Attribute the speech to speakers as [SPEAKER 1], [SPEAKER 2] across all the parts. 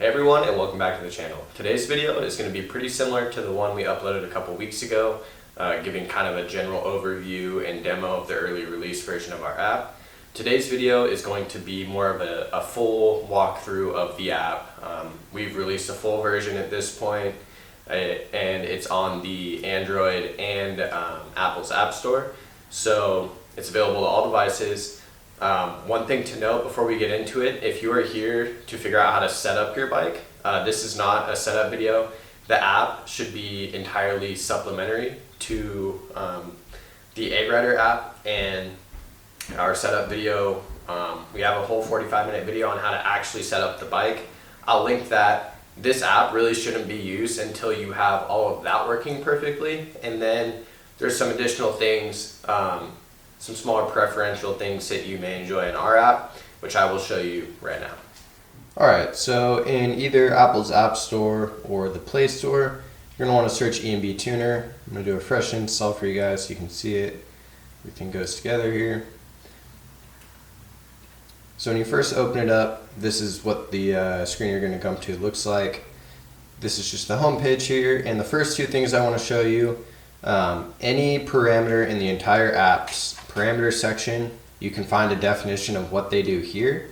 [SPEAKER 1] Hey everyone, and welcome back to the channel. Today's video is going to be pretty similar to the one we uploaded a couple weeks ago, giving kind of a general overview and demo of the early release version of our app. Today's video is going to be more of a full walkthrough of the app. We've released a full version at this point, and it's on the Android and Apple's App Store, so it's available to all devices. One thing to note before we get into it, if you are here to figure out how to set up your bike, this is not a setup video. The app should be entirely supplementary to the EggRider app and our setup video. We have a whole 45-minute video on how to actually set up the bike. I'll link that. This app really shouldn't be used until you have all of that working perfectly, and then there's some additional things, some smaller preferential things that you may enjoy in our app, which I will show you right now. Alright, so in either Apple's App Store or the Play Store, you're going to want to search EMB Tuner. I'm going to do a fresh install for you guys so you can see it. Everything goes together here. So when you first open it up, this is what the screen you're going to come to looks like. This is just the home page here, and the first two things I want to show you, any parameter in the entire app's parameter section, you can find a definition of what they do here.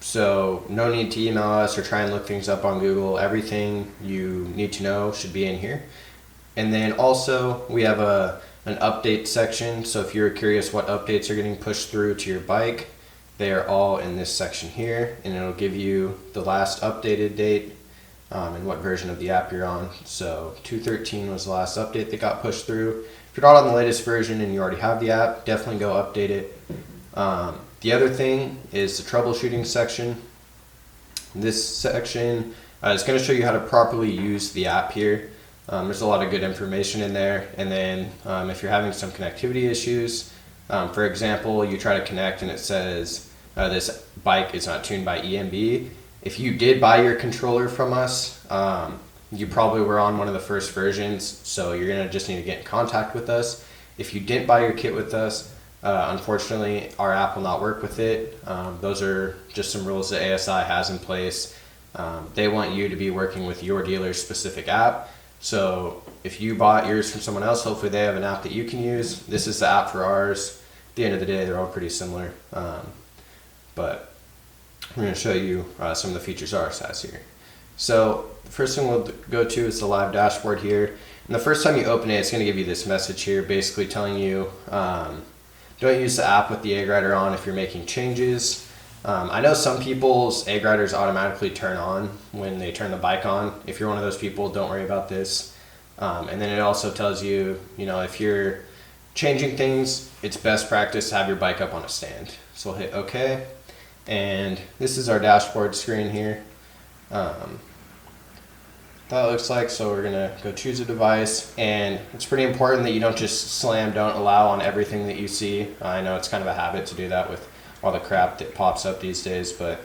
[SPEAKER 1] So no need to email us or try and look things up on Google. Everything you need to know should be in here. And then also we have an update section, so if you're curious what updates are getting pushed through to your bike, they are all in this section here, and it'll give you the last updated date and what version of the app you're on. So 2.13 was the last update that got pushed through. If you're not on the latest version and you already have the app, definitely go update it. The other thing is the troubleshooting section. This section is going to show you how to properly use the app here. There's a lot of good information in there, and then if you're having some connectivity issues, for example, you try to connect and it says this bike is not tuned by EMB. If you did buy your controller from us, you probably were on one of the first versions, so you're going to just need to get in contact with us. If you didn't buy your kit with us, unfortunately our app will not work with it. Those are just some rules that ASI has in place. They want you to be working with your dealer's specific app. So if you bought yours from someone else, hopefully they have an app that you can use. This is the app for ours. At the end of the day, they're all pretty similar, but we're going to show you some of the features ours has here. So the first thing we'll go to is the live dashboard here. And the first time you open it, it's going to give you this message here basically telling you don't use the app with the EggRider on if you're making changes. I know some people's EggRiders automatically turn on when they turn the bike on. If you're one of those people, don't worry about this. And then it also tells you, if you're changing things, it's best practice to have your bike up on a stand. So we'll hit OK. And this is our dashboard screen here. That looks like, so we're gonna go choose a device, and it's pretty important that you don't just slam don't allow on everything that you see. I know it's kind of a habit to do that with all the crap that pops up these days, but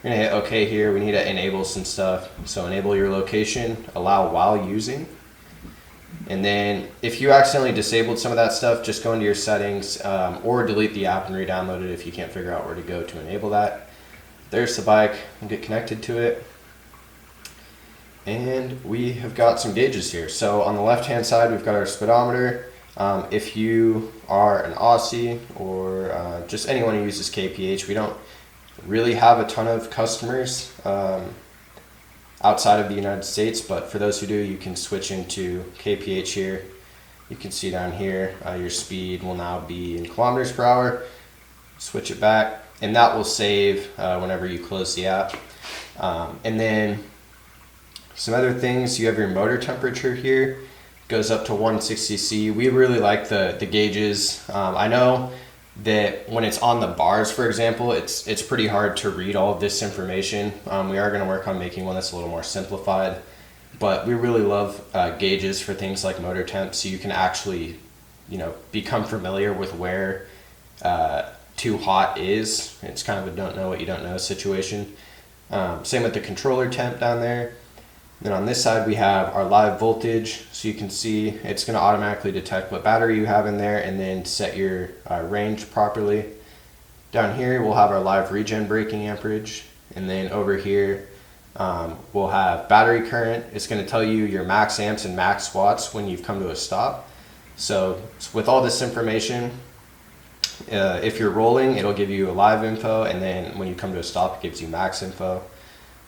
[SPEAKER 1] we're gonna hit OK here. We need to enable some stuff. So enable your location, allow while using. And then if you accidentally disabled some of that stuff, just go into your settings or delete the app and re-download it if you can't figure out where to go to enable that. There's the bike. We'll get connected to it. And we have got some gauges here. So on the left hand side, we've got our speedometer. If you are an ASI or just anyone who uses kph, we don't really have a ton of customers outside of the United States, but for those who do, you can switch into kph here. You can see down here your speed will now be in kilometers per hour. Switch it back, and that will save whenever you close the app. And then some other things, you have your motor temperature here. It goes up to 160 C. We really like the gauges. I know that when it's on the bars, for example, it's pretty hard to read all of this information. We are going to work on making one that's a little more simplified, but we really love gauges for things like motor temp, so you can actually become familiar with where too hot is. It's kind of a don't know what you don't know situation. Same with the controller temp down there. Then on this side we have our live voltage, so you can see it's going to automatically detect what battery you have in there and then set your range properly. Down here we'll have our live regen braking amperage, And then over here, we'll have battery current. It's going to tell you your max amps and max watts when you've come to a stop. So with all this information, if you're rolling, it'll give you a live info, and then when you come to a stop, it gives you max info.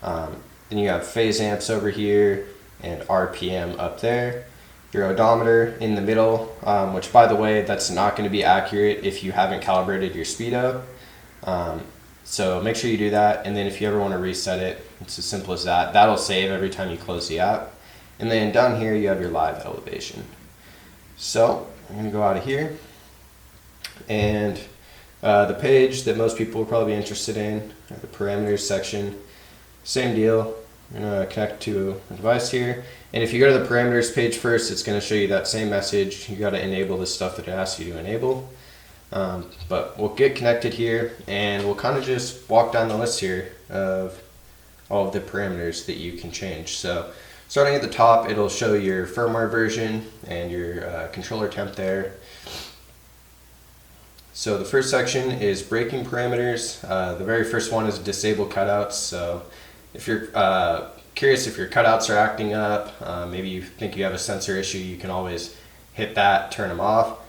[SPEAKER 1] Then you have phase amps over here and RPM up there. Your odometer in the middle, which by the way, that's not going to be accurate if you haven't calibrated your speed up. So make sure you do that, and then if you ever want to reset it, it's as simple as that. That'll save every time you close the app. And then down here you have your live elevation. So I'm going to go out of here, and the page that most people will probably be interested in, the parameters section, same deal. I'm going to connect to a device here, and if you go to the parameters page first, it's going to show you that same message. You got to enable the stuff that it asks you to enable. But we'll get connected here, and we'll kind of just walk down the list here of all of the parameters that you can change. So starting at the top, it'll show your firmware version and your controller temp there. So the first section is braking parameters. The very first one is disable cutouts. So if you're curious if your cutouts are acting up, maybe you think you have a sensor issue, you can always hit that, turn them off.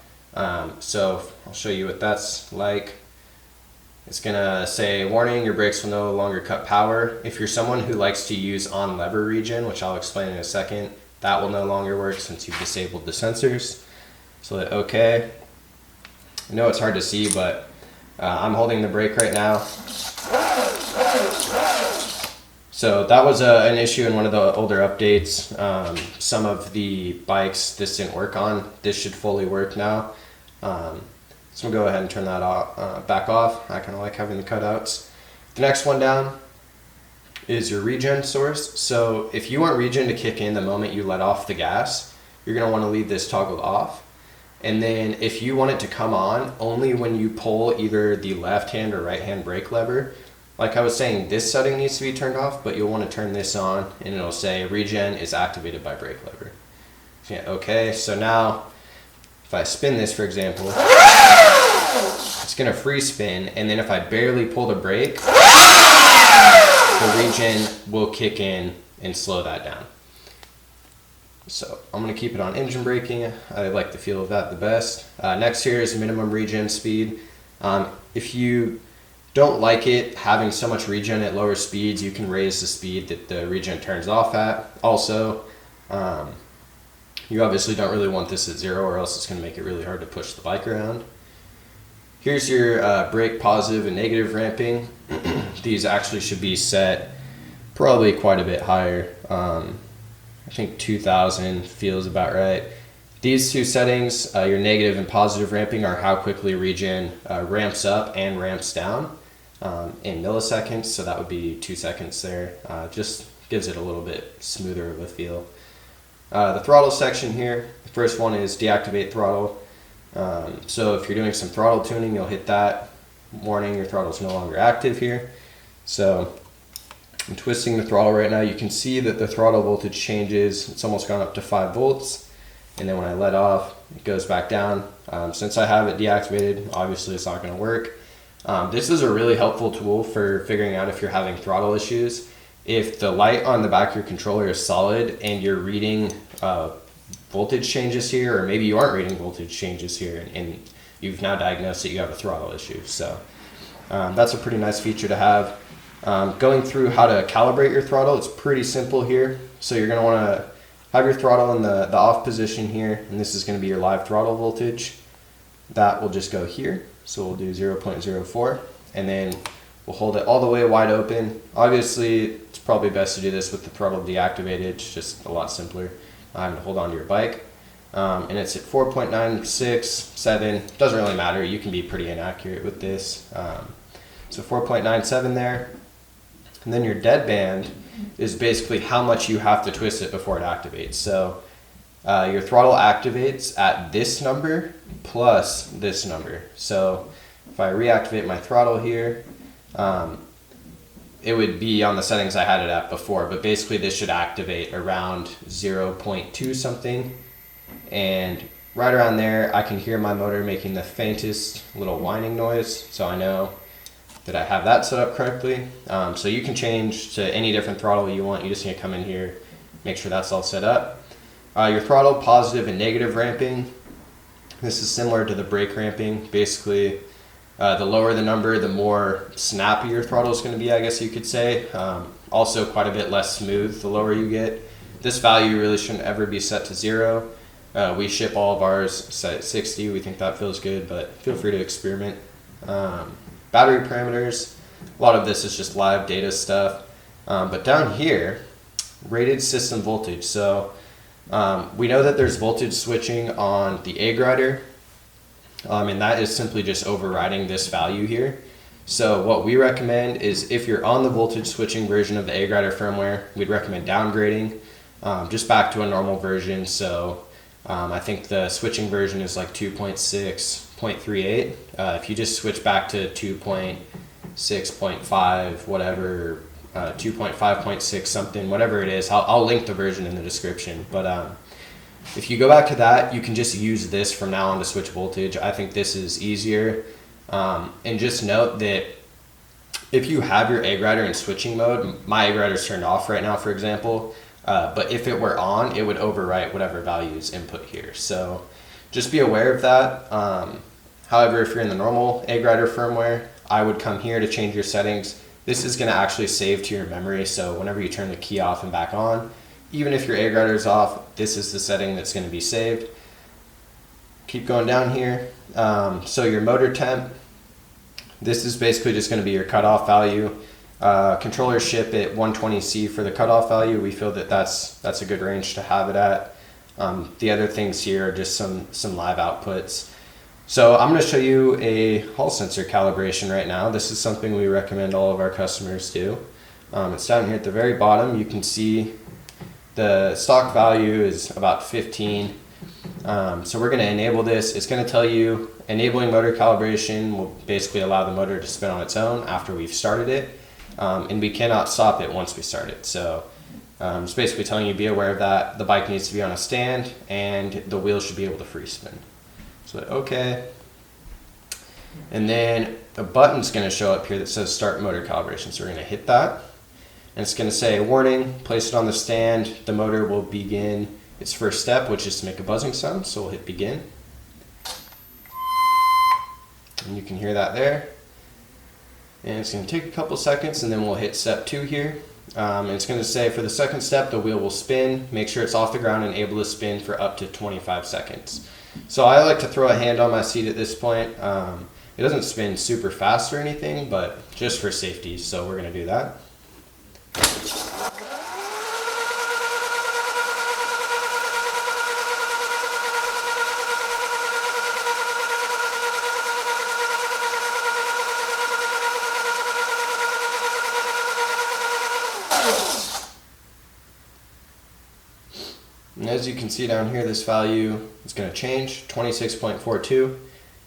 [SPEAKER 1] So I'll show you what that's like. It's gonna say, warning, your brakes will no longer cut power. If you're someone who likes to use on lever regen, which I'll explain in a second, that will no longer work since you've disabled the sensors. So hit OK. I know it's hard to see, but I'm holding the brake right now. So that was an issue in one of the older updates. Some of the bikes this didn't work on. This should fully work now. So we'll go ahead and turn that off, back off. I kind of like having the cutouts. The next one down is your regen source. So if you want regen to kick in the moment you let off the gas, you're going to want to leave this toggled off. And then if you want it to come on, only when you pull either the left hand or right hand brake lever. Like I was saying, this setting needs to be turned off, but you'll want to turn this on, and it'll say regen is activated by brake lever. Yeah, okay, so now if I spin this, for example, it's going to free spin, and then if I barely pull the brake, the regen will kick in and slow that down. So I'm going to keep it on engine braking. I like the feel of that the best. Next here is minimum regen speed. If you don't like it having so much regen at lower speeds, you can raise the speed that the regen turns off at. Also, you obviously don't really want this at 0, or else it's going to make it really hard to push the bike around. Here's your brake positive and negative ramping. These actually should be set probably quite a bit higher. I think 2000 feels about right. These two settings, your negative and positive ramping, are how quickly regen ramps up and ramps down in milliseconds. So that would be 2 seconds there. Just gives it a little bit smoother of a feel. The throttle section here, the first one is deactivate throttle. So if you're doing some throttle tuning, you'll hit that. Warning, your throttle is no longer active here. So I'm twisting the throttle right now. You can see that the throttle voltage changes. It's almost gone up to 5 volts. And then when I let off, it goes back down. Since I have it deactivated, obviously it's not going to work. This is a really helpful tool for figuring out if you're having throttle issues. If the light on the back of your controller is solid and you're reading voltage changes here, or maybe you aren't reading voltage changes here, and you've now diagnosed that you have a throttle issue. So that's a pretty nice feature to have. Going through how to calibrate your throttle, it's pretty simple here. So you're going to want to have your throttle in the off position here, and this is going to be your live throttle voltage. That will just go here. So we'll do 0.04, and then we'll hold it all the way wide open. Obviously, it's probably best to do this with the throttle deactivated. It's just a lot simpler to hold on to your bike. And it's at 4.967. Doesn't really matter. You can be pretty inaccurate with this. So 4.97 there. And then your deadband is basically how much you have to twist it before it activates. So your throttle activates at this number plus this number. So if I reactivate my throttle here, it would be on the settings I had it at before, but basically this should activate around 0.2 something. And right around there, I can hear my motor making the faintest little whining noise. So I know that I have that set up correctly. So you can change to any different throttle you want. You just need to come in here, make sure that's all set up. Your throttle positive and negative ramping. This is similar to the brake ramping. Basically, the lower the number, the more snappy your throttle is going to be, I guess you could say. Also quite a bit less smooth the lower you get. This value really shouldn't ever be set to 0. We ship all of ours set at 60. We think that feels good, but feel free to experiment. Battery parameters, a lot of this is just live data stuff. But down here, rated system voltage. So we know that there's voltage switching on the EggRider, and that is simply just overriding this value here. So what we recommend is if you're on the voltage switching version of the EggRider firmware, we'd recommend downgrading just back to a normal version. So I think the switching version is like 2.6.38. If you just switch back to 2.6.5, whatever, 2.5.6 something, whatever it is, I'll link the version in the description. But if you go back to that, you can just use this from now on to switch voltage. I think this is easier. And just note that if you have your EggRider in switching mode, my EggRider is turned off right now, for example. But if it were on, it would overwrite whatever values input here. So just be aware of that. However, if you're in the normal EggRider firmware, I would come here to change your settings. This is going to actually save to your memory. So whenever you turn the key off and back on, even if your EggRider is off, this is the setting that's going to be saved. Keep going down here. So your motor temp, this is basically just going to be your cutoff value. Controllers ship at 120C for the cutoff value. We feel that that's a good range to have it at. The other things here are just some live outputs. So I'm going to show you a hall sensor calibration right now. This is something we recommend all of our customers do. It's down here at the very bottom. You can see the stock value is about 15. So we're going to enable this. It's going to tell you enabling motor calibration will basically allow the motor to spin on its own after we've started it. And we cannot stop it once we start it. So it's basically telling you be aware of that. The bike needs to be on a stand and the wheels should be able to free spin. So okay. And then a button's going to show up here that says start motor calibration. So we're going to hit that. And it's going to say warning, place it on the stand. The motor will begin its first step, which is to make a buzzing sound. So we'll hit begin. And you can hear that there. And it's going to take a couple seconds and then we'll hit step 2 here. And it's going to say for the second step, the wheel will spin. Make sure it's off the ground and able to spin for up to 25 seconds. So I like to throw a hand on my seat at this point. It doesn't spin super fast or anything, but just for safety. So we're going to do that. And as you can see down here, this value is going to change. 26.42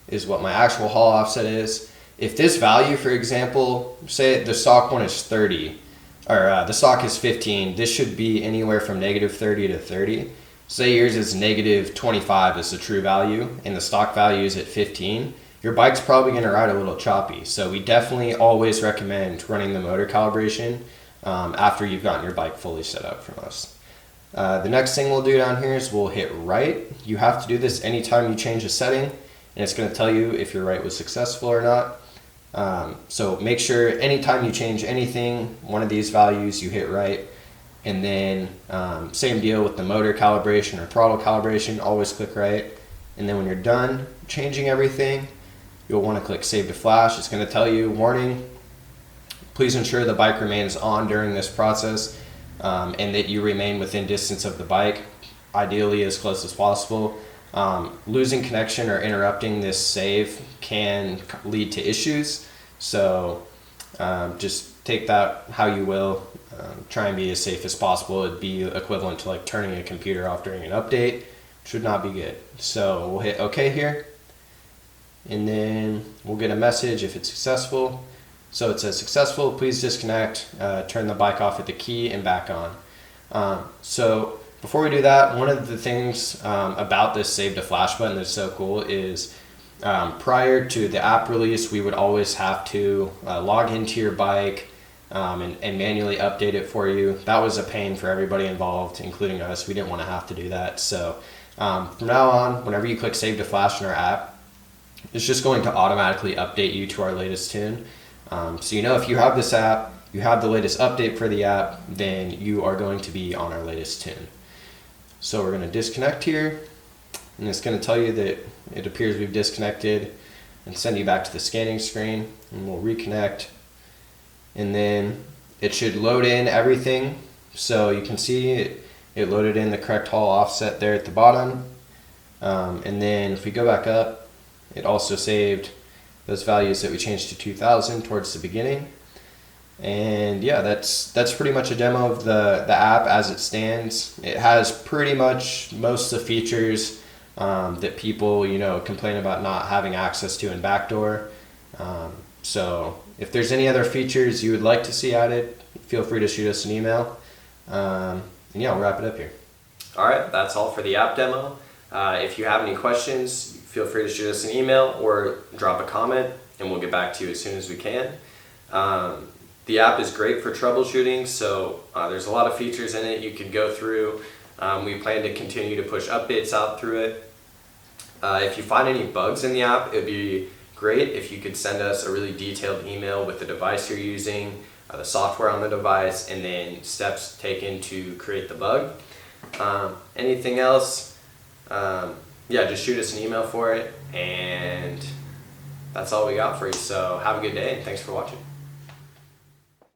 [SPEAKER 1] is what my actual hall offset is. If this value, for example, say the stock one is 30, or the stock is 15, this should be anywhere from negative 30 to 30. Say yours is negative 25 is the true value, and the stock value is at 15. Your bike's probably going to ride a little choppy. So we definitely always recommend running the motor calibration after you've gotten your bike fully set up from us. The next thing we'll do down here is we'll hit right. You have to do this anytime you change a setting, and it's going to tell you if your right was successful or not. So make sure anytime you change anything, one of these values, you hit right. And then same deal with the motor calibration or throttle calibration, always click right. And then when you're done changing everything, you'll want to click save to flash. It's going to tell you, warning, please ensure the bike remains on during this process. And that you remain within distance of the bike, ideally as close as possible. Losing connection or interrupting this save can lead to issues, so just take that how you will. Try and be as safe as possible. It'd be equivalent to like turning a computer off during an update. Should not be good. So we'll hit OK here, and then we'll get a message if it's successful. So it says successful, please disconnect, turn the bike off at the key and back on. So before we do that, one of the things about this save to flash button that's so cool is Prior to the app release, we would always have to log into your bike and manually update it for you. That was a pain for everybody involved, including us. We didn't want to have to do that. So from now on, whenever you click Save to Flash in our app, it's just going to automatically update you to our latest tune. So you know, if you have this app, you have the latest update for the app, then you are going to be on our latest tune. So we're going to disconnect here, and it's going to tell you that it appears we've disconnected and send you back to the scanning screen, and we'll reconnect. And then it should load in everything. So you can see it loaded in the correct Hall offset there at the bottom. And then if we go back up, it also saved those values that we changed to 2000 towards the beginning. And yeah, that's pretty much a demo of the app as it stands. It has pretty much most of the features that people, you know, complain about not having access to in Backdoor. So if there's any other features you would like to see added, feel free to shoot us an email. And yeah, we'll wrap it up here. All right, that's all for the app demo. If you have any questions, feel free to shoot us an email or drop a comment, and we'll get back to you as soon as we can. The app is great for troubleshooting, so there's a lot of features in it you can go through. We plan to continue to push updates out through it. If you find any bugs in the app, it would be great if you could send us a really detailed email with the device you're using, the software on the device, and then steps taken to create the bug. Anything else, yeah, just shoot us an email for it, and that's all we got for you. So have a good day, and thanks for watching.